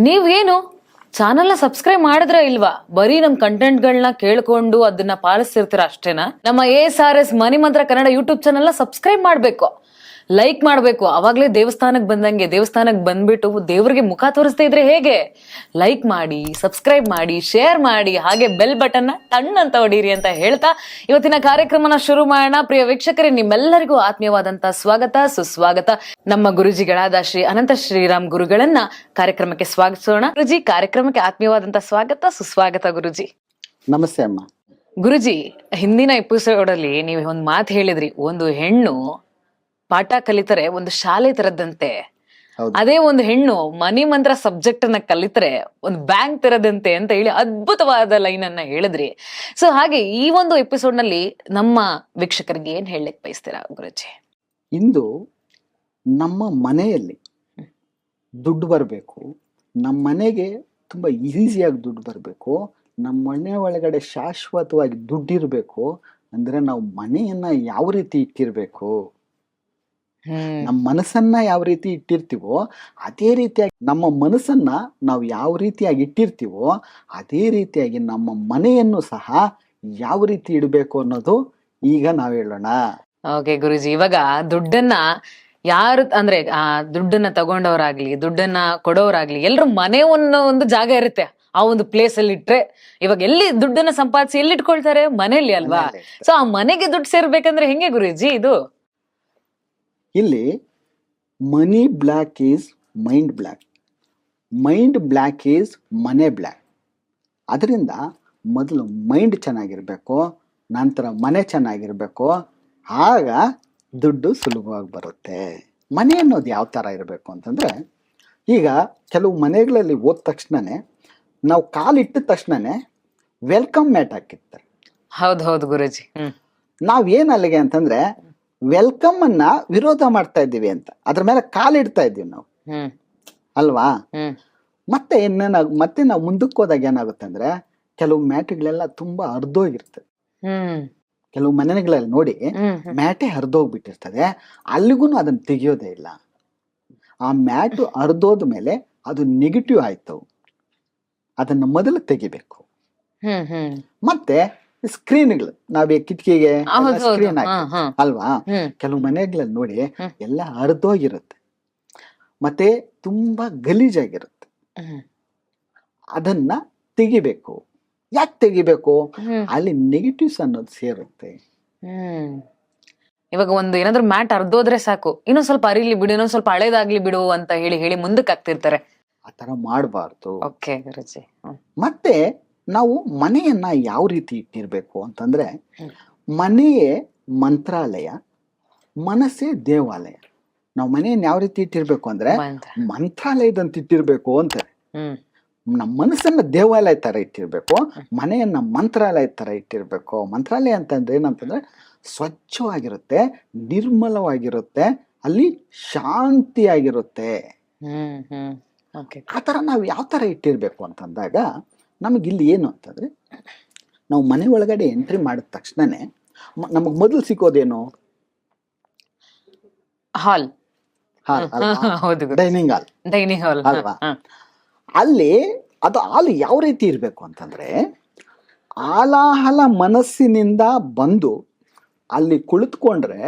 ನೀವೇನು ಚಾನಲ್ನ ಸಬ್ಸ್ಕ್ರೈಬ್ ಮಾಡಿದ್ರೆ ಇಲ್ವಾ? ಬರೀ ನಮ್ ಕಂಟೆಂಟ್ಗಳನ್ನ ಕೇಳ್ಕೊಂಡು ಅದನ್ನ ಪಾಲಿಸ್ತಿರ್ತೀರ ಅಷ್ಟೇನಾ? ನಮ್ಮ ASRS ಮನಿ ಮಂತ್ರ ಕನ್ನಡ ಯೂಟ್ಯೂಬ್ ಚಾನಲ್ನ ಸಬ್ಸ್ಕ್ರೈಬ್ ಮಾಡ್ಬೇಕು, ಲೈಕ್ ಮಾಡ್ಬೇಕು. ಅವಾಗ್ಲೇ ದೇವಸ್ಥಾನಕ್ ಬಂದಂಗೆ. ದೇವಸ್ಥಾನಕ್ ಬಂದ್ಬಿಟ್ಟು ದೇವ್ರಿಗೆ ಮುಖ ತೋರಿಸ್ತಾ ಇದ್ರೆ ಹೇಗೆ? ಲೈಕ್ ಮಾಡಿ, ಸಬ್ಸ್ಕ್ರೈಬ್ ಮಾಡಿ, ಶೇರ್ ಮಾಡಿ, ಹಾಗೆ ಬೆಲ್ ಬಟನ್ ಟಣ್ ಅಂತ ಹೊಡೀರಿ ಅಂತ ಹೇಳ್ತಾ ಇವತ್ತಿನ ಕಾರ್ಯಕ್ರಮನ ಶುರು ಮಾಡೋಣ. ಪ್ರಿಯ ವೀಕ್ಷಕರೇ, ನಿಮ್ಮೆಲ್ಲರಿಗೂ ಆತ್ಮೀಯವಾದಂತ ಸ್ವಾಗತ, ಸುಸ್ವಾಗತ. ನಮ್ಮ ಗುರುಜಿಗಳಾದ ಶ್ರೀ ಅನಂತ ಶ್ರೀರಾಮ್ ಗುರುಗಳನ್ನ ಕಾರ್ಯಕ್ರಮಕ್ಕೆ ಸ್ವಾಗತಿಸೋಣ. ಗುರುಜಿ, ಕಾರ್ಯಕ್ರಮಕ್ಕೆ ಆತ್ಮೀಯವಾದಂತ ಸ್ವಾಗತ, ಸುಸ್ವಾಗತ ಗುರುಜಿ. ನಮಸ್ತೆ ಅಮ್ಮ. ಗುರುಜಿ, ಹಿಂದಿನ ಎಪಿಸೋಡ್ ಅಲ್ಲಿ ನೀವು ಒಂದ್ ಮಾತು ಹೇಳಿದ್ರಿ, ಒಂದು ಹೆಣ್ಣು ಪಾಠ ಕಲಿತರೆ ಒಂದು ಶಾಲೆ ತೆರದಂತೆ, ಅದೇ ಒಂದು ಹೆಣ್ಣು ಮನಿ ಮಂತ್ರ ಸಬ್ಜೆಕ್ಟ್ ಅನ್ನ ಕಲಿತರೆ ಒಂದು ಬ್ಯಾಂಕ್ ತೆರದಂತೆ ಅಂತ ಹೇಳಿ ಅದ್ಭುತವಾದ ಲೈನ್ ಅನ್ನ ಹೇಳಿದ್ರಿ. ಸೊ ಹಾಗೆ ಈ ಒಂದು ಎಪಿಸೋಡ್ ನಲ್ಲಿ ನಮ್ಮ ವೀಕ್ಷಕರಿಗೆ ಏನ್ ಹೇಳಲಿಕ್ಕೆ ಬಯಸ್ತೀರಾ ಗುರುಜಿ? ಇಂದು ನಮ್ಮ ಮನೆಯಲ್ಲಿ ದುಡ್ಡು ಬರಬೇಕು, ನಮ್ಮ ಮನೆಗೆ ತುಂಬಾ ಈಸಿಯಾಗಿ ದುಡ್ಡು ಬರಬೇಕು, ನಮ್ಮ ಮನೆ ಒಳಗಡೆ ಶಾಶ್ವತವಾಗಿ ದುಡ್ಡಿರ್ಬೇಕು ಅಂದ್ರೆ ನಾವು ಮನೆಯನ್ನ ಯಾವ ರೀತಿ ಇಟ್ಟಿರ್ಬೇಕು, ನಮ್ಮ ಮನಸ್ಸನ್ನ ಯಾವ ರೀತಿ ಇಟ್ಟಿರ್ತೀವೋ ಅದೇ ರೀತಿಯಾಗಿ ನಮ್ಮ ಮನಸ್ಸನ್ನ ನಾವು ಯಾವ ರೀತಿಯಾಗಿ ಇಟ್ಟಿರ್ತೀವೋ ಅದೇ ರೀತಿಯಾಗಿ ನಮ್ಮ ಮನೆಯನ್ನು ಸಹ ಯಾವ ರೀತಿ ಇಡಬೇಕು ಅನ್ನೋದು ಈಗ ನಾವ್ ಹೇಳೋಣ. ಓಕೆ ಗುರುಜಿ, ಇವಾಗ ದುಡ್ಡನ್ನ ಯಾರು ಅಂದ್ರೆ ದುಡ್ಡನ್ನ ತಗೊಂಡವರಾಗ್ಲಿ, ದುಡ್ಡನ್ನ ಕೊಡೋರಾಗ್ಲಿ, ಎಲ್ರು ಮನೆ ಒಂದು ಜಾಗ ಇರುತ್ತೆ, ಆ ಒಂದು ಪ್ಲೇಸ್ ಅಲ್ಲಿ ಇಟ್ರೆ ಇವಾಗ ಎಲ್ಲಿ ದುಡ್ಡನ್ನ ಸಂಪಾದಿಸಿ ಎಲ್ಲಿ ಇಟ್ಕೊಳ್ತಾರೆ? ಮನೇಲಿ ಅಲ್ವಾ? ಸೊ ಆ ಮನೆಗೆ ದುಡ್ಡು ಸೇರ್ಬೇಕಂದ್ರೆ ಹೆಂಗೆ ಗುರುಜಿ ಇದು? ಇಲ್ಲಿ money black is mind black, mind black is ಮನೆ ಬ್ಲ್ಯಾಕ್. ಅದರಿಂದ ಮೊದಲು ಮೈಂಡ್ ಚೆನ್ನಾಗಿರ್ಬೇಕು, ನಂತರ ಮನೆ ಚೆನ್ನಾಗಿರ್ಬೇಕು, ಆಗ ದುಡ್ಡು ಸುಲಭವಾಗಿ ಬರುತ್ತೆ. ಮನೆ ಅನ್ನೋದು ಯಾವ ಥರ ಇರಬೇಕು ಅಂತಂದರೆ, ಈಗ ಕೆಲವು ಮನೆಗಳಲ್ಲಿ ಹೋದ ತಕ್ಷಣನೇ ನಾವು ಕಾಲಿಟ್ಟ ತಕ್ಷಣನೇ ವೆಲ್ಕಮ್ ಮ್ಯಾಟ್ ಹಾಕಿರ್ತಾರೆ. ಹೌದು ಹೌದು ಗುರುಜಿ. ನಾವೇನು ಅಲ್ಲಿಗೆ ಅಂತಂದ್ರೆ ವೆಲ್ಕಮ್ ಅನ್ನ ವಿರೋಧ ಮಾಡ್ತಾ ಇದ್ದೀವಿ ಅಂತ ಅದ್ರ ಮೇಲೆ ಕಾಲಿಡ್ತಾ ಇದ್ದೀವಿ ನಾವು, ಅಲ್ವಾ? ಮತ್ತೆ ನಾವು ಮುಂದಕ್ಕೆ ಹೋದಾಗ ಏನಾಗುತ್ತೆ ಅಂದ್ರೆ ಕೆಲವು ಮ್ಯಾಟ್ಗಳೆಲ್ಲ ತುಂಬಾ ಹರಿದೋಗಿರ್ತದೆ. ಕೆಲವು ಮನೆಗಳಲ್ಲಿ ನೋಡಿ ಮ್ಯಾಟೇ ಹರಿದೋಗ್ಬಿಟ್ಟಿರ್ತದೆ, ಅಲ್ಲಿಗೂ ಅದನ್ನ ತೆಗಿಯೋದೇ ಇಲ್ಲ. ಆ ಮ್ಯಾಟು ಹರಿದೋದ ಮೇಲೆ ಅದು ನೆಗೆಟಿವ್ ಆಯ್ತು, ಅದನ್ನ ಮೊದಲು ತೆಗಿಬೇಕು. ಮತ್ತೆ ಸ್ಕ್ರೀನ್ಗಳು ನಾವೇ ಕಿಟಕಿಗೆ ಸ್ಕ್ರೀನ್ ಹಾಕಿ ಅಲ್ವಾ, ಕೆಲವು ಮನೆಗಳಲ್ಲಿ ನೋಡಿ ಎಲ್ಲ ಹರಿದೋಗಿರುತ್ತೆ, ಮತ್ತೆ ತುಂಬಾ ಗಲೀಜಾಗಿರುತ್ತೆ. ಅದನ್ನ ತೆಗಿಬೇಕು. ಯಾಕೆ ತೆಗಿಬೇಕು? ಅಲ್ಲಿ ನೆಗೆಟಿವ್ಸ್ ಅನ್ನೋದು ಸೇರುತ್ತೆ. ಇವಾಗ ಒಂದು ಏನಾದ್ರು ಮ್ಯಾಟ್ ಹರಿದೋದ್ರೆ ಸಾಕು, ಇನ್ನೊಂದ್ ಸ್ವಲ್ಪ ಅರಿಲಿ ಬಿಡು, ಇನ್ನೊಂದ್ ಸ್ವಲ್ಪ ಹಳೇದಾಗ್ಲಿ ಬಿಡು ಅಂತ ಹೇಳಿ ಹೇಳಿ ಮುಂದಕ್ಕೆ ಆಗ್ತಿರ್ತಾರೆ. ಆತರ ಮಾಡಬಾರ್ದು. ಓಕೆ ಗುರುಜಿ. ಮತ್ತೆ ನಾವು ಮನೆಯನ್ನ ಯಾವ ರೀತಿ ಇಟ್ಟಿರ್ಬೇಕು ಅಂತಂದ್ರೆ, ಮನೆಯೇ ಮಂತ್ರಾಲಯ, ಮನಸ್ಸೇ ದೇವಾಲಯ. ನಾವು ಮನೆಯನ್ನ ಯಾವ ರೀತಿ ಇಟ್ಟಿರ್ಬೇಕು ಅಂದ್ರೆ ಮಂತ್ರಾಲಯದಂತ ಇಟ್ಟಿರ್ಬೇಕು ಅಂತಾರೆ. ನಮ್ಮ ಮನಸ್ಸನ್ನ ದೇವಾಲಯ ತರ ಇಟ್ಟಿರ್ಬೇಕು, ಮನೆಯನ್ನ ಮಂತ್ರಾಲಯ ತರ ಇಟ್ಟಿರ್ಬೇಕು. ಮಂತ್ರಾಲಯ ಅಂತಂದ್ರೆ ಏನಂತಂದ್ರೆ ಸ್ವಚ್ಛವಾಗಿರುತ್ತೆ, ನಿರ್ಮಲವಾಗಿರುತ್ತೆ, ಅಲ್ಲಿ ಶಾಂತಿಯಾಗಿರುತ್ತೆ. ಆ ತರ ನಾವು ಯಾವ ತರ ಇಟ್ಟಿರ್ಬೇಕು ಅಂತಂದಾಗ ನಮಗಿಲ್ಲಿ ಏನು ಅಂತಂದ್ರೆ, ನಾವು ಮನೆ ಒಳಗಡೆ ಎಂಟ್ರಿ ಮಾಡಿದ ತಕ್ಷಣನೇ ನಮಗ್ ಮೊದಲು ಸಿಕ್ಕೋದೇನು? ಹಾಲ್, ಡೈನಿಂಗ್ ಹಾಲ್, ಡೈನಿಂಗ್ ಹಾಲ್ ಅಲ್ವಾ? ಅಲ್ಲಿ ಅದು ಹಾಲ್ ಯಾವ ರೀತಿ ಇರ್ಬೇಕು ಅಂತಂದ್ರೆ, ಆಲಾಹಲ ಮನಸ್ಸಿನಿಂದ ಬಂದು ಅಲ್ಲಿ ಕುಳಿತುಕೊಂಡ್ರೆ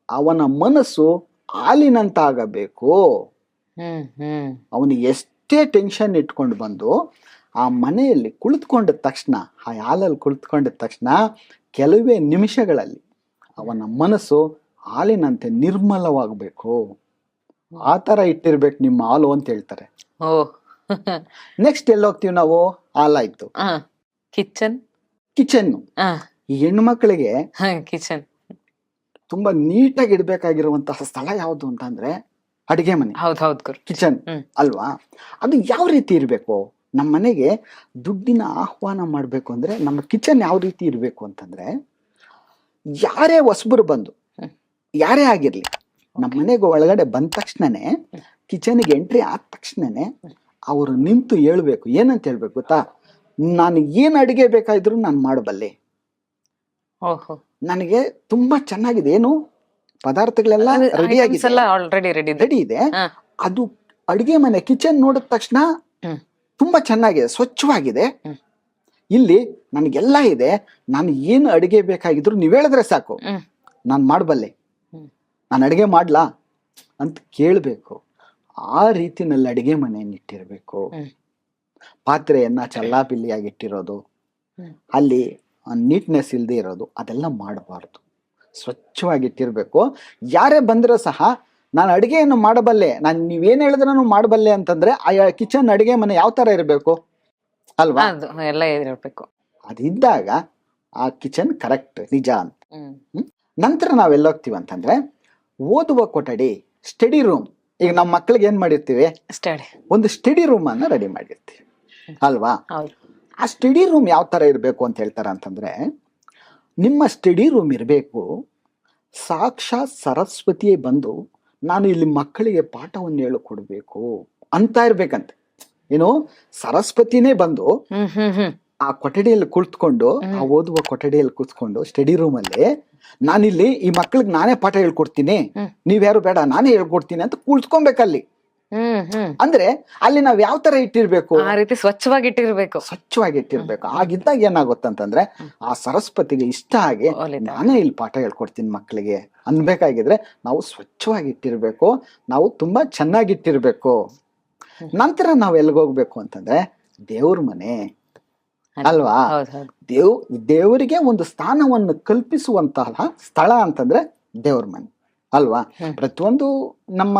ಅವನ ಮನಸ್ಸು ಹಾಲಿನಂತಾಗಬೇಕು. ಅವನಿಗೆ ಎಷ್ಟೇ ಟೆನ್ಷನ್ ಇಟ್ಕೊಂಡು ಬಂದು ಆ ಮನೆಯಲ್ಲಿ ಕುಳಿತುಕೊಂಡ ತಕ್ಷಣ, ಆ ಹಾಲಲ್ಲಿ ಕುಳಿತುಕೊಂಡ ತಕ್ಷಣ ಕೆಲವೇ ನಿಮಿಷಗಳಲ್ಲಿ ಅವನ ಮನಸ್ಸು ಹಾಲಿನಂತೆ ನಿರ್ಮಲವಾಗಬೇಕು. ಆ ತರ ಇಟ್ಟಿರ್ಬೇಕು ನಿಮ್ಮ ಹಾಲು ಅಂತ ಹೇಳ್ತಾರೆ. ನೆಕ್ಸ್ಟ್ ಎಲ್ಲಿ ಹೋಗ್ತೀವಿ ನಾವು? ಹಾಲಾಯ್ತು, ಕಿಚನ್. ಈ ಹೆಣ್ಣು ಮಕ್ಕಳಿಗೆ ಕಿಚನ್ ತುಂಬಾ ನೀಟಾಗಿ ಇಡ್ಬೇಕಾಗಿರುವಂತಹ ಸ್ಥಳ ಯಾವುದು ಅಂತಂದ್ರೆ ಅಡಿಗೆ ಮನೆ. ಕಿಚನ್ ಅಲ್ವಾ? ಅದು ಯಾವ ರೀತಿ ಇರ್ಬೇಕು? ನಮ್ಮ ಮನೆಗೆ ದುಡ್ಡಿನ ಆಹ್ವಾನ ಮಾಡ್ಬೇಕು ಅಂದ್ರೆ ನಮ್ಮ ಕಿಚನ್ ಯಾವ ರೀತಿ ಇರ್ಬೇಕು ಅಂತಂದ್ರೆ, ಯಾರೇ ಹೊಸಬರು ಬಂದು ಯಾರೇ ಆಗಿರ್ಲಿ ನಮ್ಮ ಮನೆಗೆ ಒಳಗಡೆ ಬಂದ ತಕ್ಷಣನೇ, ಕಿಚನ್ಗೆ ಎಂಟ್ರಿ ಆದ ತಕ್ಷಣನೇ ಅವರು ನಿಂತು ಹೇಳ್ಬೇಕು. ಏನಂತ ಹೇಳ್ಬೇಕು ಗೊತ್ತಾ? ನಾನು ಏನ್ ಅಡಿಗೆ ಬೇಕಾದ್ರೂ ನಾನು ಮಾಡಬಲ್ಲೆ, ನನಗೆ ತುಂಬಾ ಚೆನ್ನಾಗಿದೆ, ಏನು ಪದಾರ್ಥಗಳೆಲ್ಲ ರೆಡಿ ಇದೆ, ಅದು ಅಡಿಗೆ ಮನೆ ಕಿಚನ್ ನೋಡಿದ ತಕ್ಷಣ ತುಂಬಾ ಚೆನ್ನಾಗಿದೆ, ಸ್ವಚ್ಛವಾಗಿದೆ. ಹ್ಮ್. ಇಲ್ಲಿ ನನಗೆಲ್ಲ ಇದೆ, ನಾನು ಏನು ಅಡಿಗೆ ಬೇಕಾಗಿದ್ರು ನೀವ್ ಹೇಳಿದ್ರೆ ಸಾಕು, ನಾನು ಮಾಡಬಲ್ಲೆ, ನಾನು ಅಡಿಗೆ ಮಾಡ್ಲಾ ಅಂತ ಕೇಳಬೇಕು. ಆ ರೀತಿನಲ್ಲಿ ಅಡಿಗೆ ಮನೆಯನ್ನು ಇಟ್ಟಿರ್ಬೇಕು. ಪಾತ್ರೆಯನ್ನ ಚಲ್ಲಾಪಿಲ್ಲಿಯಾಗಿ ಇಟ್ಟಿರೋದು, ಅಲ್ಲಿ ನೀಟ್ನೆಸ್ ಇಲ್ಲದೆ ಇರೋದು ಅದೆಲ್ಲ ಮಾಡಬಾರ್ದು. ಸ್ವಚ್ಛವಾಗಿಟ್ಟಿರ್ಬೇಕು. ಯಾರೇ ಬಂದರೂ ಸಹ ನಾನು ಅಡಿಗೆಯನ್ನು ಮಾಡಬಲ್ಲೆ, ನಾನು ನೀವೇನು ಹೇಳಿದ್ರೂ ಮಾಡಬಲ್ಲೆ ಅಂತಂದ್ರೆ ಆ ಕಿಚನ್ ಅಡಿಗೆ ಮನೆ ಯಾವ ತರ ಇರಬೇಕು ಅಲ್ವಾ? ಎಲ್ಲ ಇರಬೇಕು. ಅದಿದ್ದಾಗ ಆ ಕಿಚನ್ ಕರೆಕ್ಟ್, ನಿಜ ಅಂತ. ನಂತರ ನಾವೆಲ್ಲ ಹೋಗ್ತೀವಿ ಅಂತಂದ್ರೆ ಓದುವ ಕೊಠಡಿ, ಸ್ಟಡಿ ರೂಮ್. ಈಗ ನಮ್ಮ ಮಕ್ಳಿಗೆ ಏನ್ ಮಾಡಿರ್ತೀವಿ, ಒಂದು ಸ್ಟಡಿ ರೂಮ್ ಅನ್ನ ರೆಡಿ ಮಾಡಿರ್ತೀವಿ ಅಲ್ವಾ? ಆ ಸ್ಟಡಿ ರೂಮ್ ಯಾವ ತರ ಇರಬೇಕು ಅಂತ ಹೇಳ್ತಾರ ಅಂತಂದ್ರೆ, ನಿಮ್ಮ ಸ್ಟಡಿ ರೂಮ್ ಇರಬೇಕು ಸಾಕ್ಷಾತ್ ಸರಸ್ವತಿಯೇ ಬಂದು ನಾನು ಇಲ್ಲಿ ಮಕ್ಕಳಿಗೆ ಪಾಠವನ್ನು ಹೇಳಿಕೊಡ್ಬೇಕು ಅಂತ ಇರ್ಬೇಕಂತೆ. ಏನು, ಸರಸ್ವತಿನೇ ಬಂದು ಆ ಕೊಠಡಿಯಲ್ಲಿ ಕುಳಿತುಕೊಂಡು, ಆ ಓದುವ ಕೊಠಡಿಯಲ್ಲಿ ಕೂತ್ಕೊಂಡು ಸ್ಟಡಿ ರೂಮ್ ಅಲ್ಲಿ ನಾನಿಲ್ಲಿ ಈ ಮಕ್ಕಳಿಗೆ ನಾನೇ ಪಾಠ ಹೇಳ್ಕೊಡ್ತೀನಿ, ನೀವ್ಯಾರು ಬೇಡ ನಾನೇ ಹೇಳ್ಕೊಡ್ತೀನಿ ಅಂತ ಕೂತ್ಕೊಬೇಕಲ್ಲಿ. ಅಂದ್ರೆ ಅಲ್ಲಿ ನಾವ್ ಯಾವ ತರ ಇಟ್ಟಿರ್ಬೇಕು, ಆ ರೀತಿ ಸ್ವಚ್ಛವಾಗಿ ಇಟ್ಟಿರ್ಬೇಕು. ಸ್ವಚ್ಛವಾಗಿ ಇಟ್ಟಿರ್ಬೇಕು. ಆಗಿದ್ದಾಗ ಏನಾಗುತ್ತಂತಂದ್ರೆ ಆ ಸರಸ್ವತಿಗೆ ಇಷ್ಟ ಆಗಿ ನಾನೇ ಇಲ್ಲಿ ಪಾಠ ಹೇಳ್ಕೊಡ್ತೀನಿ ಮಕ್ಕಳಿಗೆ ಅನ್ಬೇಕಾಗಿದ್ರೆ ನಾವು ಸ್ವಚ್ಛವಾಗಿ ಇಟ್ಟಿರ್ಬೇಕು, ನಾವು ತುಂಬಾ ಚೆನ್ನಾಗಿಟ್ಟಿರ್ಬೇಕು. ನಂತರ ನಾವ್ ಎಲ್ಗೋಗ್ಬೇಕು ಅಂತಂದ್ರೆ ದೇವ್ರ ಮನೆ ಅಲ್ವಾ? ದೇವರಿಗೆ ಒಂದು ಸ್ಥಾನವನ್ನು ಕಲ್ಪಿಸುವಂತಹ ಸ್ಥಳ ಅಂತಂದ್ರೆ ದೇವ್ರ ಮನೆ ಅಲ್ವಾ? ಪ್ರತಿಯೊಂದು ನಮ್ಮ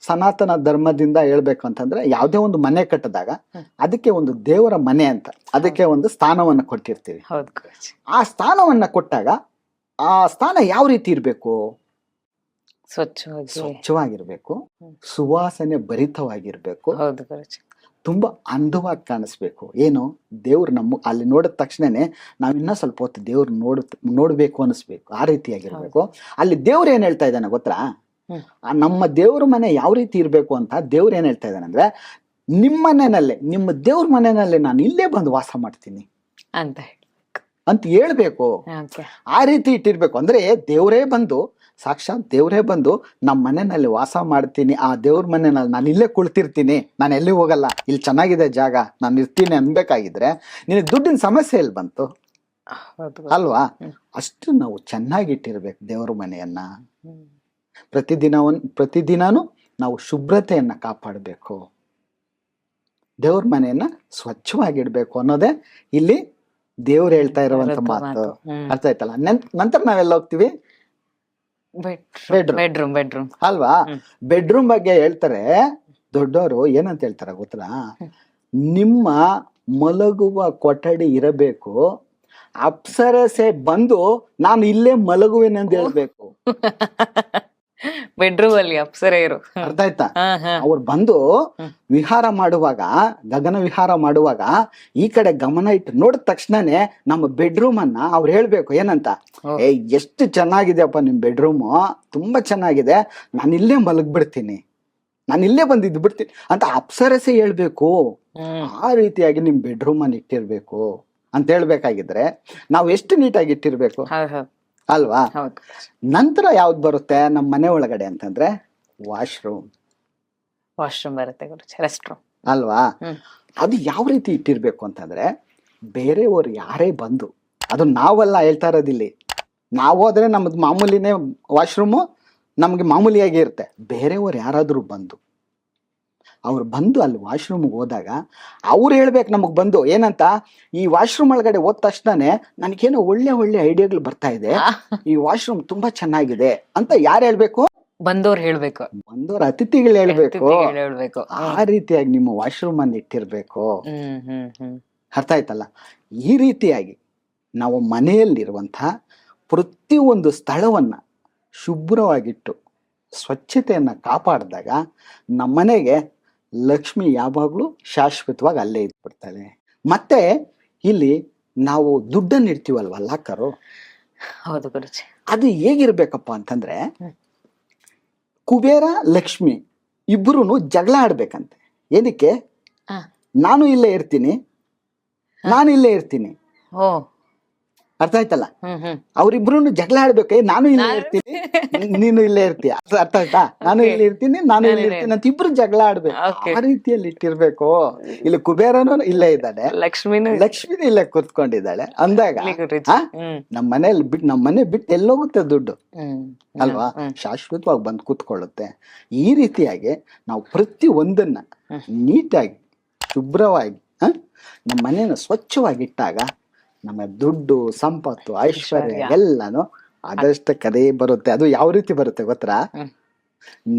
ಸನಾತನ ಧರ್ಮದಿಂದ ಹೇಳ್ಬೇಕು ಅಂತಂದ್ರೆ ಯಾವುದೇ ಒಂದು ಮನೆ ಕಟ್ಟಿದಾಗ ಅದಕ್ಕೆ ಒಂದು ದೇವರ ಮನೆ ಅಂತ ಅದಕ್ಕೆ ಒಂದು ಸ್ಥಾನವನ್ನು ಕೊಟ್ಟಿರ್ತೀವಿ. ಆ ಸ್ಥಾನವನ್ನ ಕೊಟ್ಟಾಗ ಆ ಸ್ಥಾನ ಯಾವ ರೀತಿ ಇರ್ಬೇಕು? ಸ್ವಚ್ಛವಾಗಿರ್ಬೇಕು, ಸುವಾಸನೆ ಭರಿತವಾಗಿರ್ಬೇಕು, ತುಂಬಾ ಅಂದವಾಗಿ ಕಾಣಿಸ್ಬೇಕು. ಏನು, ದೇವ್ರು ನಮ್ಮ ಅಲ್ಲಿ ನೋಡಿದ ತಕ್ಷಣನೇ ನಾವ್ ಇನ್ನ ಸ್ವಲ್ಪ ಹೊತ್ತು ದೇವ್ರು ನೋಡ್ಬೇಕು ಅನಿಸ್ಬೇಕು. ಆ ರೀತಿಯಾಗಿರ್ಬೇಕು. ಅಲ್ಲಿ ದೇವ್ರು ಏನ್ ಹೇಳ್ತಾ ಇದ್ದಾನೆ ಗೊತ್ತಾ? ನಮ್ಮ ದೇವ್ರ ಮನೆ ಯಾವ ರೀತಿ ಇರ್ಬೇಕು ಅಂತ ದೇವ್ರು ಏನ್ ಹೇಳ್ತಾ ಇದ್ದಾನೆ ಅಂದ್ರೆ, ನಿಮ್ಮ ಮನೆಯಲ್ಲೇ, ನಿಮ್ಮ ದೇವ್ರ ಮನೆಯಲ್ಲೇ ನಾನು ಇಲ್ಲೇ ಬಂದು ವಾಸ ಮಾಡ್ತೀನಿ ಅಂತ ಹೇಳ್ಬೇಕು. ಆ ರೀತಿ ಇಟ್ಟಿರ್ಬೇಕು. ಅಂದ್ರೆ ದೇವರೇ ಬಂದು, ಸಾಕ್ಷಾತ್ ದೇವರೇ ಬಂದು ನಮ್ಮ ಮನೆಯಲ್ಲಿ ವಾಸ ಮಾಡ್ತೀನಿ, ಆ ದೇವ್ರ ಮನೆಯಲ್ಲಿ ನಾನು ಇಲ್ಲೇ ಕುಳಿತಿರ್ತೀನಿ, ನಾನು ಎಲ್ಲಿ ಹೋಗಲ್ಲ, ಇಲ್ಲಿ ಚೆನ್ನಾಗಿದೆ ಜಾಗ, ನಾನು ಇರ್ತೀನಿ ಅನ್ಬೇಕಾಗಿದ್ರೆ ನಿನಗೆ ದುಡ್ಡಿನ ಸಮಸ್ಯೆ ಎಲ್ಲಿ ಬಂತು ಅಲ್ವಾ? ಅಷ್ಟು ನಾವು ಚೆನ್ನಾಗಿಟ್ಟಿರ್ಬೇಕು ದೇವ್ರ ಮನೆಯನ್ನ. ಪ್ರತಿದಿನನೂ ನಾವು ಶುಭ್ರತೆಯನ್ನ ಕಾಪಾಡಬೇಕು, ದೇವ್ರ ಮನೆಯನ್ನ ಸ್ವಚ್ಛವಾಗಿಡ್ಬೇಕು ಅನ್ನೋದೇ ಇಲ್ಲಿ ದೇವ್ರು ಹೇಳ್ತಾ ಇರುವಂತ ಮಾತು. ಅರ್ಥ ಆಯ್ತಲ್ಲ? ನಂತರ ನಾವೆಲ್ಲ ಹೋಗ್ತೀವಿ ಬೆಡ್ರೂಮ್ ಅಲ್ವಾ? ಬೆಡ್ರೂಮ್ ಬಗ್ಗೆ ಹೇಳ್ತಾರೆ ದೊಡ್ಡವರು. ಏನಂತ ಹೇಳ್ತಾರ ಗೊತ್ತಾ? ನಿಮ್ಮ ಮಲಗುವ ಕೊಠಡಿ ಇರಬೇಕು, ಅಪ್ಸರಸೆ ಬಂದು ನಾನು ಇಲ್ಲೇ ಮಲಗುವೆನೆಂದು ಹೇಳ್ಬೇಕು. ಬೆಡ್ರೂಮ್ ಅಲ್ಲಿ ಅಪ್ಸರೆ ಇರು. ಅರ್ಥ ಆಯ್ತಾ? ಅವ್ರು ಬಂದು ವಿಹಾರ ಮಾಡುವಾಗ, ಗಗನ ವಿಹಾರ ಮಾಡುವಾಗ ಈ ಕಡೆ ಗಮನ ಇಟ್ಟು ನೋಡಿದ ತಕ್ಷಣನೇ ನಮ್ಮ ಬೆಡ್ರೂಮ್ ಅನ್ನ ಅವ್ರು ಹೇಳ್ಬೇಕು. ಏನಂತ? ಎಷ್ಟು ಚೆನ್ನಾಗಿದೆಯಪ್ಪ ನಿಮ್ ಬೆಡ್ರೂಮ್, ತುಂಬಾ ಚೆನ್ನಾಗಿದೆ, ನಾನು ಇಲ್ಲೇ ಮಲಗ್ಬಿಡ್ತೀನಿ, ನಾನು ಇಲ್ಲೇ ಬಂದಿದ್ದು ಬಿಡ್ತೀನಿ ಅಂತ ಅಪ್ಸರಸೆ ಹೇಳ್ಬೇಕು. ಆ ರೀತಿಯಾಗಿ ನಿಮ್ ಬೆಡ್ರೂಮ್ ಅನ್ನ ಇಟ್ಟಿರ್ಬೇಕು ಅಂತ ಹೇಳ್ಬೇಕಾಗಿದ್ರೆ ನಾವು ಎಷ್ಟು ನೀಟಾಗಿ ಇಟ್ಟಿರ್ಬೇಕು ಅಲ್ವಾ? ನಂತರ ಯಾವ್ದು ಬರುತ್ತೆ ನಮ್ಮ ಮನೆ ಒಳಗಡೆ ಅಂತಂದ್ರೆ ವಾಶ್ರೂಮ್ ಬರುತ್ತೆ, ರೆಸ್ಟ್ ರೂಮ್ ಅಲ್ವಾ? ಅದು ಯಾವ ರೀತಿ ಇಟ್ಟಿರ್ಬೇಕು ಅಂತಂದ್ರೆ, ಬೇರೆಯವರು ಯಾರೇ ಬಂದು, ಅದು ನಾವೆಲ್ಲ ಹೇಳ್ತಾ ಇರೋದಿಲ್ಲಿ, ನಾವು ಹೋದ್ರೆ ನಮ್ದು ಮಾಮೂಲಿನೇ ವಾಶ್ರೂಮು ನಮ್ಗೆ ಮಾಮೂಲಿಯಾಗಿ ಇರುತ್ತೆ. ಬೇರೆಯವರು ಯಾರಾದ್ರೂ ಬಂದು ಅವ್ರು ಬಂದು ಅಲ್ಲಿ ವಾಶ್ರೂಮ್ಗೆ ಹೋದಾಗ ಅವ್ರು ಹೇಳ್ಬೇಕು ನಮಗ್ ಬಂದು ಏನಂತ, ಈ ವಾಶ್ರೂಮ್ ಒಳಗಡೆ ಹೋದ ತಕ್ಷಣನೇ ನನಗೇನೋ ಒಳ್ಳೆ ಐಡಿಯಾಗಳು ಬರ್ತಾ ಇದೆ, ಈ ವಾಶ್ರೂಮ್ ತುಂಬಾ ಚೆನ್ನಾಗಿದೆ ಅಂತ ಯಾರು ಹೇಳ್ಬೇಕು? ಬಂದವ್ರು ಹೇಳ್ಬೇಕು, ಬಂದವ್ರ ಅತಿಥಿಗಳು ಹೇಳ್ಬೇಕು. ಆ ರೀತಿಯಾಗಿ ನಿಮ್ಮ ವಾಶ್ರೂಮ್ ಅನ್ನು ಇಟ್ಟಿರ್ಬೇಕು. ಅರ್ಥ ಆಯ್ತಲ್ಲ? ಈ ರೀತಿಯಾಗಿ ನಾವು ಮನೆಯಲ್ಲಿರುವಂತಹ ಪ್ರತಿಯೊಂದು ಸ್ಥಳವನ್ನ ಶುಭ್ರವಾಗಿಟ್ಟು ಸ್ವಚ್ಛತೆಯನ್ನ ಕಾಪಾಡಿದಾಗ ನಮ್ಮನೆಗೆ ಲಕ್ಷ್ಮಿ ಯಾವಾಗ್ಲೂ ಶಾಶ್ವತವಾಗಿ ಅಲ್ಲೇ ಇದ್ಬಿಡ್ತಾಳೆ. ಮತ್ತೆ ಇಲ್ಲಿ ನಾವು ದುಡ್ಡನ್ನು ಇಡ್ತೀವಲ್ವ ಲಾಕರು, ಅದು ಹೇಗಿರ್ಬೇಕಪ್ಪ ಅಂತಂದ್ರೆ, ಕುಬೇರ ಲಕ್ಷ್ಮಿ ಇಬ್ರು ಜಗಳ ಆಡ್ಬೇಕಂತೆ. ಏನಕ್ಕೆ? ನಾನು ಇಲ್ಲೇ ಇರ್ತೀನಿ, ನಾನು ಇಲ್ಲೇ ಇರ್ತೀನಿ ಅರ್ಥ ಆಯ್ತಲ್ಲ? ಹ್ಮ್ ಹ್ಮ್ ಅವ್ರಿಬ್ರು ಜಗಳ ಆಡ್ಬೇಕು. ನಾನು ಇಲ್ಲೇ ಇರ್ತೀನಿ, ನೀನು ಇಲ್ಲೇ ಇರ್ತೀಯ. ಅರ್ಥ ಆಯ್ತಾ? ನಾನು ಇಲ್ಲಿ ಇರ್ತೀನಿ, ನಾನು ಇಲ್ಲಿ ಇರ್ತೀನಿ ಅಂತ ಇಬ್ರು ಜಗಳ ಆಡ್ಬೇಕು. Okay. ಆ ರೀತಿಯಲ್ಲಿ ಇಟ್ಟಿರ್ಬೇಕು. ಇಲ್ಲಿ ಕುಬೇರನು ಇಲ್ಲೇ ಇದ್ದಾನೆ, ಲಕ್ಷ್ಮಿನೂ ಲಕ್ಷ್ಮಿನೂ ಇಲ್ಲೇ ಕೂತ್ಕೊಂಡಿದ್ದಾಳೆ ಅಂದಾಗ ಇಲ್ಲಿ ಗುರೂಜಿ. ಆ? ಹ್ಮ್ ನಮ್ಮ ಮನೆ ಬಿಟ್ಟು ಎಲ್ಲೋಗುತ್ತೆ ದುಡ್ಡು ಹ್ಮ್ ಅಲ್ವಾ? ಶಾಶ್ವತವಾಗಿ ಬಂದು ಕೂತ್ಕೊಳ್ಳುತ್ತೆ. ಈ ರೀತಿಯಾಗಿ ನಾವು ಪ್ರತಿ ಒಂದನ್ನ ನೀಟಾಗಿ ಶುಭ್ರವಾಗಿ ನಮ್ಮ ಮನೆಯನ್ನು ಸ್ವಚ್ಛವಾಗಿಟ್ಟಾಗ ನಮ್ಮ ದುಡ್ಡು, ಸಂಪತ್ತು, ಐಶ್ವರ್ಯ ಎಲ್ಲಾನು ಆದಷ್ಟು ಕದೇ ಬರುತ್ತೆ. ಅದು ಯಾವ ರೀತಿ ಬರುತ್ತೆ ಗೊತ್ತಾ?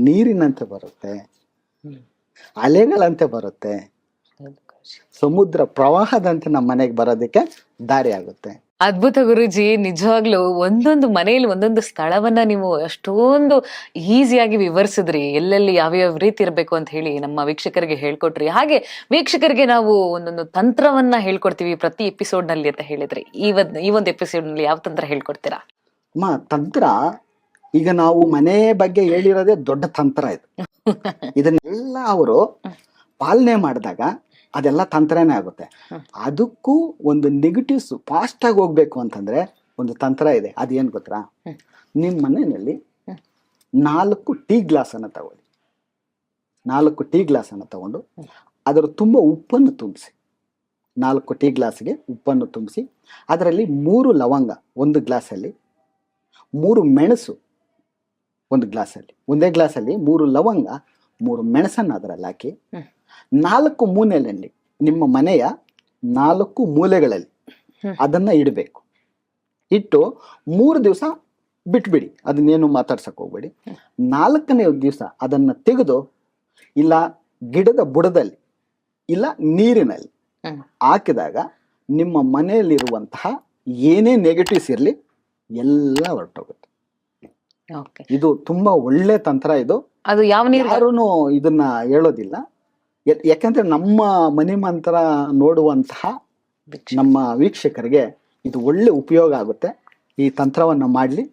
ನೀರಿನಂತೆ ಬರುತ್ತೆ, ಅಲೆಗಳಂತೆ ಬರುತ್ತೆ, ಸಮುದ್ರ ಪ್ರವಾಹದಂತೆ ನಮ್ಮ ಮನೆಗೆ ಬರೋದಕ್ಕೆ ದಾರಿ ಆಗುತ್ತೆ. ಅದ್ಭುತ ಗುರುಜಿ, ನಿಜವಾಗ್ಲೂ ಒಂದೊಂದು ಮನೆಯಲ್ಲಿ ಒಂದೊಂದು ಸ್ಥಳವನ್ನ ನೀವು ಅಷ್ಟೊಂದು ಈಸಿಯಾಗಿ ವಿವರಿಸಿದ್ರಿ. ಎಲ್ಲೆಲ್ಲಿ ಯಾವ್ಯಾವ ರೀತಿ ಇರಬೇಕು ಅಂತ ಹೇಳಿ ನಮ್ಮ ವೀಕ್ಷಕರಿಗೆ ಹೇಳ್ಕೊಟ್ರಿ. ಹಾಗೆ ವೀಕ್ಷಕರಿಗೆ ನಾವು ಒಂದೊಂದು ತಂತ್ರವನ್ನ ಹೇಳ್ಕೊಡ್ತೀವಿ ಪ್ರತಿ ಎಪಿಸೋಡ್ ನಲ್ಲಿ ಅಂತ ಹೇಳಿದ್ರಿ. ಈ ಒಂದು ಎಪಿಸೋಡ್ ನಲ್ಲಿ ಯಾವ ತಂತ್ರ ಹೇಳ್ಕೊಡ್ತೀರಾ? ತಂತ್ರ, ಈಗ ನಾವು ಮನೆ ಬಗ್ಗೆ ಹೇಳಿರೋದೇ ದೊಡ್ಡ ತಂತ್ರ ಇದು. ಇದನ್ನೆಲ್ಲ ಅವರು ಪಾಲನೆ ಮಾಡಿದಾಗ ಅದೆಲ್ಲ ತಂತ್ರನೇ ಆಗುತ್ತೆ. ಅದಕ್ಕೂ ಒಂದು ನೆಗೆಟಿವ್ಸ್ ಫಾಸ್ಟ್ ಆಗಿ ಹೋಗ್ಬೇಕು ಅಂತಂದ್ರೆ ಒಂದು ತಂತ್ರ ಇದೆ. ಅದೇನ್ ಗೊತ್ತಾ? ನಿಮ್ಮ ಮನೆಯಲ್ಲಿ 4 ಟೀ ಗ್ಲಾಸ್ ಅನ್ನ ತಗೊಳ್ಳಿ. 4 ಟೀ ಗ್ಲಾಸ್ ಅನ್ನ ತಗೊಂಡು ಅದರ ತುಂಬ ಉಪ್ಪನ್ನು ತುಂಬಿಸಿ. 4 ಟೀ ಗ್ಲಾಸ್ಗೆ ಉಪ್ಪನ್ನು ತುಂಬಿಸಿ ಅದರಲ್ಲಿ 3 ಲವಂಗ ಒಂದು ಗ್ಲಾಸಲ್ಲಿ, 3 ಮೆಣಸು ಒಂದು ಗ್ಲಾಸಲ್ಲಿ, ಒಂದೇ ಗ್ಲಾಸಲ್ಲಿ 3 ಲವಂಗ 3 ಮೆಣಸನ್ನು ಅದರಲ್ಲಿ ಹಾಕಿ 4 ಮೂಲೆಯಲ್ಲಿ, ನಿಮ್ಮ ಮನೆಯ 4 ಮೂಲೆಗಳಲ್ಲಿ ಅದನ್ನ ಇಡಬೇಕು. ಇಟ್ಟು 3 ದಿವಸ ಬಿಟ್ಬಿಡಿ, ಅದನ್ನೇನು ಮಾತಾಡ್ಸಕ್ ಹೋಗ್ಬೇಡಿ. 4ನೇ ದಿವಸ ಅದನ್ನ ತೆಗೆದು ಇಲ್ಲ ಗಿಡದ ಬುಡದಲ್ಲಿ ಇಲ್ಲ ನೀರಿನಲ್ಲಿ ಹಾಕಿದಾಗ ನಿಮ್ಮ ಮನೆಯಲ್ಲಿರುವಂತಹ ಏನೇ ನೆಗೆಟಿವ್ಸ್ ಇರಲಿ ಎಲ್ಲ ಹೊರಟೋಗುತ್ತೆ. ಇದು ತುಂಬಾ ಒಳ್ಳೆ ತಂತ್ರ. ಇದು ಅದು ಯಾವ ನೀರು ಯಾರೂ ಇದನ್ನ ಹೇಳೋದಿಲ್ಲ. ಯಾಕಂದ್ರೆ ನಮ್ಮ ಮನೆ ಮಂತ್ರ ನೋಡುವಂತಹ ನಮ್ಮ ವೀಕ್ಷಕರಿಗೆ ಇದು ಒಳ್ಳೆ ಉಪಯೋಗ ಆಗುತ್ತೆ. ಈ ತಂತ್ರವನ್ನ ಮಾಡ್ಲಿ,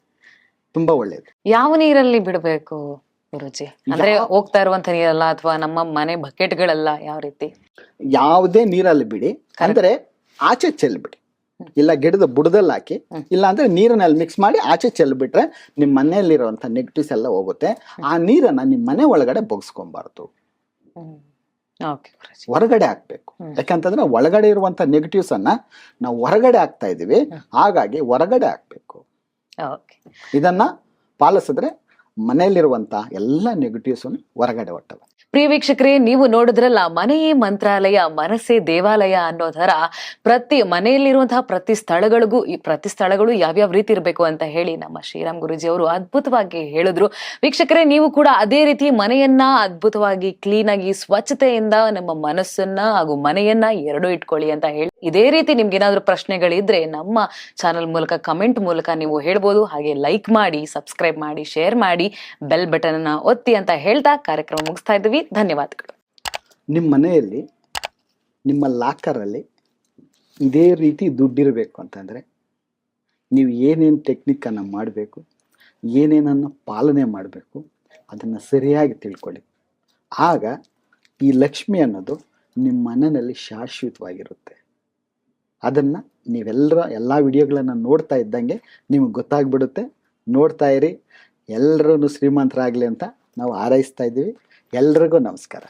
ತುಂಬಾ ಒಳ್ಳೇದು. ಯಾವ ನೀರಲ್ಲಿ ಬಿಡಬೇಕು ಗುರುಜಿ? ಅಂದ್ರೆ ಹೋಗ್ತಾ ಇರುವಂತ ನೀರಲ್ಲ ಅಥವಾ ನಮ್ಮ ಮನೆ ಬಕೆಟ್ಗಳೆಲ್ಲ ಯಾವ ರೀತಿ? ಯಾವುದೇ ನೀರಲ್ಲಿ ಬಿಡಿ, ಅಂದ್ರೆ ಆಚೆ ಚೆಲ್ಬಿಡಿ. ಇಲ್ಲ ಗಿಡದ ಬುಡದಲ್ಲಿ ಹಾಕಿ, ಇಲ್ಲ ಅಂದ್ರೆ ನೀರನ್ನಲ್ಲಿ ಮಿಕ್ಸ್ ಮಾಡಿ ಆಚೆ ಚೆಲ್ಬಿಟ್ರೆ ನಿಮ್ ಮನೆಯಲ್ಲಿರುವಂತ ನೆಗೆಟಿವ್ಸ್ ಎಲ್ಲ ಹೋಗುತ್ತೆ. ಆ ನೀರನ್ನ ನಿಮ್ ಮನೆ ಒಳಗಡೆ ಬಗ್ಸ್ಕೊಬಾರ್ದು, ಹೊರಗಡೆ ಹಾಕ್ಬೇಕು. ಯಾಕಂತಂದ್ರೆ ಒಳಗಡೆ ಇರುವಂತ ನೆಗೆಟಿವ್ಸ್ ಅನ್ನ ನಾವು ಹೊರಗಡೆ ಹಾಕ್ತಾ ಇದೀವಿ, ಹಾಗಾಗಿ ಹೊರಗಡೆ ಹಾಕ್ಬೇಕು. ಇದನ್ನ ಪಾಲಿಸಿದ್ರೆ ಮನೆಯಲ್ಲಿರುವಂತ ಎಲ್ಲ ನೆಗೆಟಿವ್ಸ್ ಹೊರಗಡೆ ಹೊಟ್ಟವೆ. ಪ್ರಿಯ ವೀಕ್ಷಕರೇ, ನೀವು ನೋಡಿದ್ರಲ್ಲ, ಮನೆಯೇ ಮಂತ್ರಾಲಯ, ಮನಸ್ಸೇ ದೇವಾಲಯ ಅನ್ನೋ ತರ ಪ್ರತಿ ಮನೆಯಲ್ಲಿರುವಂತಹ ಪ್ರತಿ ಸ್ಥಳಗಳು ಯಾವ್ಯಾವ ರೀತಿ ಇರಬೇಕು ಅಂತ ಹೇಳಿ ನಮ್ಮ ಶ್ರೀರಾಮ್ ಗುರೂಜಿ ಅವರು ಅದ್ಭುತವಾಗಿ ಹೇಳಿದ್ರು. ವೀಕ್ಷಕರೇ, ನೀವು ಕೂಡ ಅದೇ ರೀತಿ ಮನೆಯನ್ನ ಅದ್ಭುತವಾಗಿ ಕ್ಲೀನ್ ಆಗಿ ಸ್ವಚ್ಛತೆಯಿಂದ ನಮ್ಮ ಮನಸ್ಸನ್ನ ಹಾಗೂ ಮನೆಯನ್ನ ಎರಡೂ ಇಟ್ಕೊಳ್ಳಿ ಅಂತ ಹೇಳಿ, ಇದೇ ರೀತಿ ನಿಮ್ಗೆ ಏನಾದ್ರು ಪ್ರಶ್ನೆಗಳಿದ್ರೆ ನಮ್ಮ ಚಾನಲ್ ಮೂಲಕ ಕಮೆಂಟ್ ಮೂಲಕ ನೀವು ಹೇಳ್ಬೋದು. ಹಾಗೆ ಲೈಕ್ ಮಾಡಿ, ಸಬ್ಸ್ಕ್ರೈಬ್ ಮಾಡಿ, ಶೇರ್ ಮಾಡಿ, ಬೆಲ್ ಬಟನ್ ಅನ್ನ ಒತ್ತಿ ಅಂತ ಹೇಳ್ತಾ ಕಾರ್ಯಕ್ರಮ ಮುಗಿಸ್ತಾ ಇದ್ದೀವಿ. ಧನ್ಯವಾದಗಳು. ನಿಮ್ಮ ಮನೆಯಲ್ಲಿ ನಿಮ್ಮ ಲಾಕರಲ್ಲಿ ಇದೇ ರೀತಿ ದುಡ್ಡಿರಬೇಕು ಅಂತಂದ್ರೆ ನೀವು ಏನೇನು ಟೆಕ್ನಿಕ್ ಅನ್ನ ಮಾಡಬೇಕು, ಏನೇನನ್ನ ಪಾಲನೆ ಮಾಡಬೇಕು, ಅದನ್ನ ಸರಿಯಾಗಿ ತಿಳ್ಕೊಳ್ಳಿ. ಆಗ ಈ ಲಕ್ಷ್ಮಿ ಅನ್ನೋದು ನಿಮ್ಮ ಮನೆಯಲ್ಲಿ ಶಾಶ್ವತವಾಗಿರುತ್ತೆ. ಅದನ್ನ ಎಲ್ಲ ವಿಡಿಯೋಗಳನ್ನ ನೋಡ್ತಾ ಇದ್ದಂಗೆ ನಿಮಗೆ ಗೊತ್ತಾಗ್ಬಿಡುತ್ತೆ. ನೋಡ್ತಾ ಇರಿ. ಎಲ್ಲರೂ ಶ್ರೀಮಂತರಾಗ್ಲಿ ಅಂತ ನಾವು ಹಾರೈಸ್ತಾ ಇದ್ದೀವಿ. ಎಲ್ರಿಗೂ ನಮಸ್ಕಾರ.